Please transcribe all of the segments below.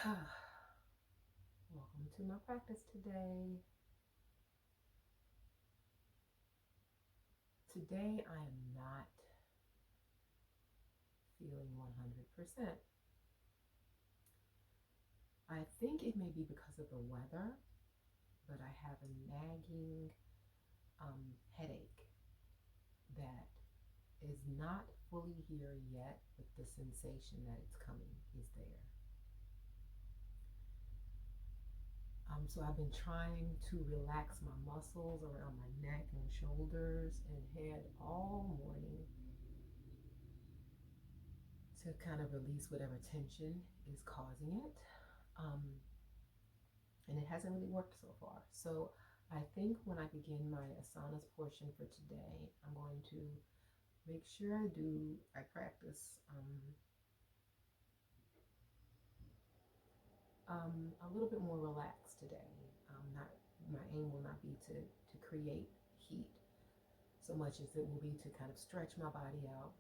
Welcome to my practice today. Today I am not feeling 100%. I think it may be because of the weather, but I have a nagging headache that is not fully here yet, but the sensation that it's coming is there. So I've been trying to relax my muscles around my neck and shoulders and head all morning to kind of release whatever tension is causing it. Um, and it hasn't really worked so far. So I think when I begin my asanas portion for today, I'm going to make sure I practice a little bit more relaxed today. Not My aim will not be to create heat so much as it will be to kind of stretch my body out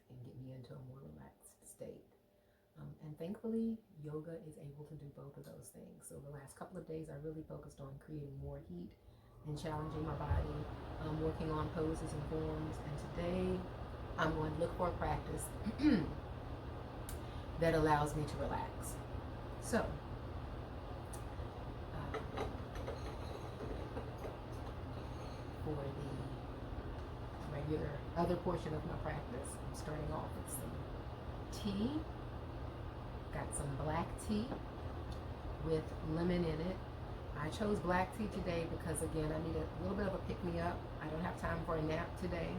and get me into a more relaxed state. And thankfully, yoga is able to do both of those things. So the last couple of days, I really focused on creating more heat and challenging my body, working on poses and forms. And today, I'm going to look for a practice that allows me to relax. So, for the regular other portion of my practice, I'm starting off with some tea. Got some black tea with lemon in it. I chose black tea today because, again, I need a little bit of a pick-me-up. I don't have time for a nap today.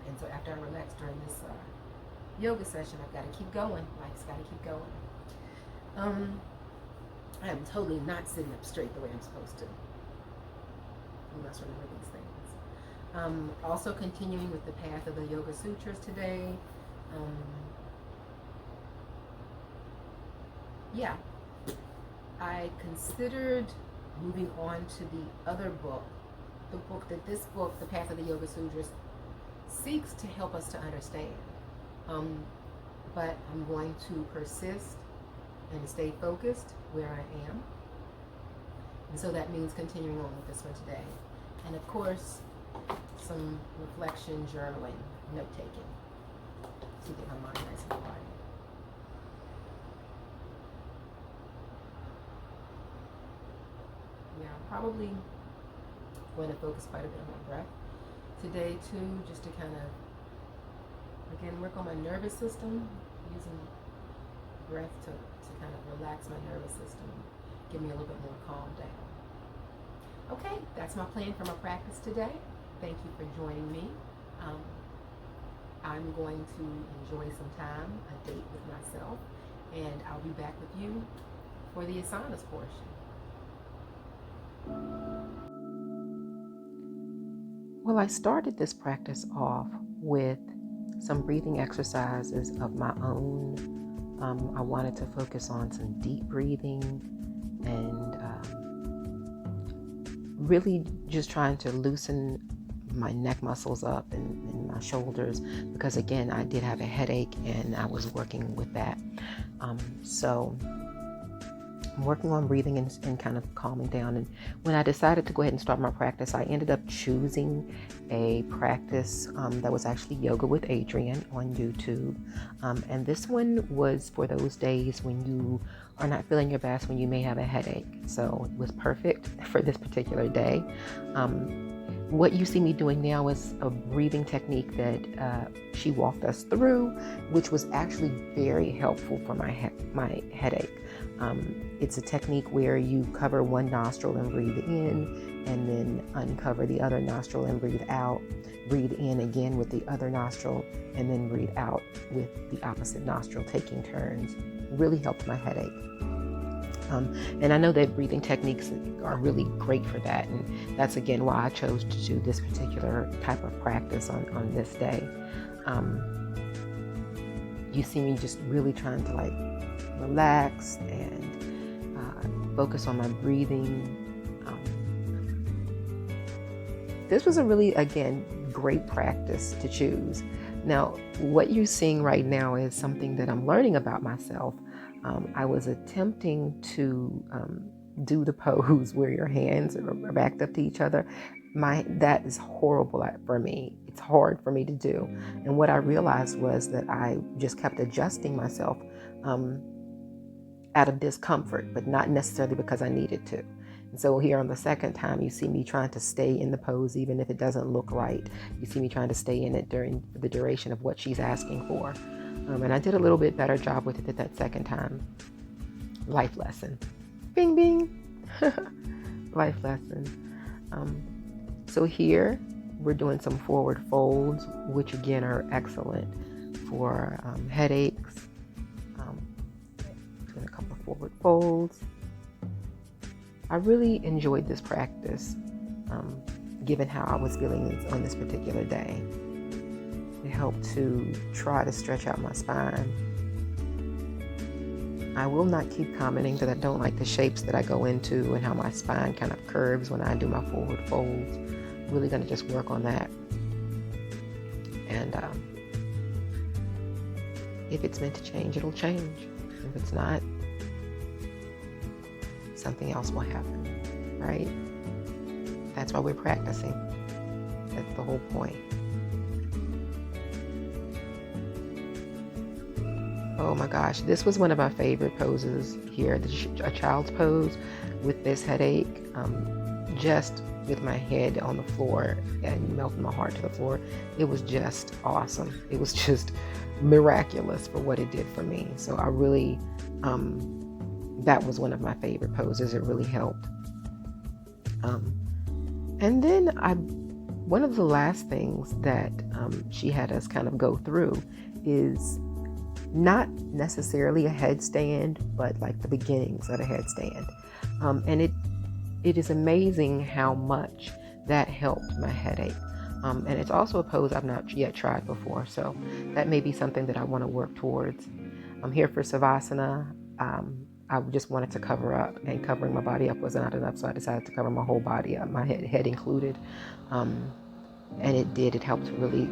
And so after I relax during this yoga session, I've got to keep going. Life's got to keep going. I am totally not sitting up straight the way I'm supposed to. You must remember these things. Also continuing with the path of the Yoga Sutras today. I considered moving on to the other book, this book, The Path of the Yoga Sutras, seeks to help us to understand. But I'm going to persist and stay focused where I am. And so that means continuing on with this one today. And of course, some reflection, journaling, note-taking to get my mind nice and quiet. Yeah, I'm probably going to focus quite a bit on my breath today too, just to kind of, again, work on my nervous system, using breath to kind of relax my nervous system, give me a little bit more calm down. Okay, that's my plan for my practice today. Thank you for joining me. I'm going to enjoy some time, a date with myself, and I'll be back with you for the asanas portion. Well, I started this practice off with some breathing exercises of my own. I wanted to focus on some deep breathing and really just trying to loosen my neck muscles up and my shoulders, because again, I did have a headache and I was working with that. So I'm working on breathing and kind of calming down. And when I decided to go ahead and start my practice, I ended up choosing a practice that was actually Yoga with Adriene on YouTube. And this one was for those days when you are not feeling your best, when you may have a headache. So it was perfect for this particular day. What you see me doing now is a breathing technique that she walked us through, which was actually very helpful for my headache. It's a technique where you cover one nostril and breathe in, and then uncover the other nostril and breathe out. Breathe in again with the other nostril, and then breathe out with the opposite nostril, taking turns. Really helped my headache. And I know that breathing techniques are really great for that. And that's, again, why I chose to do this particular type of practice on this day. You see me just really trying to relax and focus on my breathing. This was a really, again, great practice to choose. Now, what you're seeing right now is something that I'm learning about myself. I was attempting to do the pose where your hands are backed up to each other. That is horrible for me. It's hard for me to do. And what I realized was that I just kept adjusting myself out of discomfort, but not necessarily because I needed to. And so here on the second time, you see me trying to stay in the pose, even if it doesn't look right. You see me trying to stay in it during the duration of what she's asking for. And I did a little bit better job with it that second time. Life lesson. Bing, bing. Life lesson. So here we're doing some forward folds, which again are excellent for headaches. Doing a couple of forward folds. I really enjoyed this practice, given how I was feeling on this particular day. It helped to try to stretch out my spine. I will not keep commenting that I don't like the shapes that I go into and how my spine kind of curves when I do my forward folds. I'm really going to just work on that. And if it's meant to change, it'll change. If it's not, something else will happen, right? That's why we're practicing. That's the whole point. Oh my gosh, this was one of my favorite poses here, a child's pose with this headache, just with my head on the floor and melting my heart to the floor. It was just awesome. It was just miraculous for what it did for me. So I really, that was one of my favorite poses. It really helped. And then one of the last things that she had us kind of go through is not necessarily a headstand, but like the beginnings of a headstand. And it is amazing how much that helped my headache. And it's also a pose I've not yet tried before. So that may be something that I want to work towards. I'm here for Savasana. I just wanted to cover up, and covering my body up was not enough. So I decided to cover my whole body up, my head included. And it did. It helped really,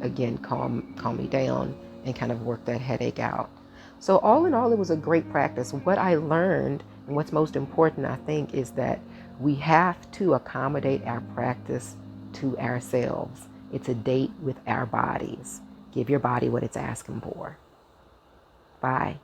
again, calm me down and kind of work that headache out. So all in all, it was a great practice. What I learned, and what's most important, I think, is that we have to accommodate our practice to ourselves. It's a date with our bodies. Give your body what it's asking for. Bye.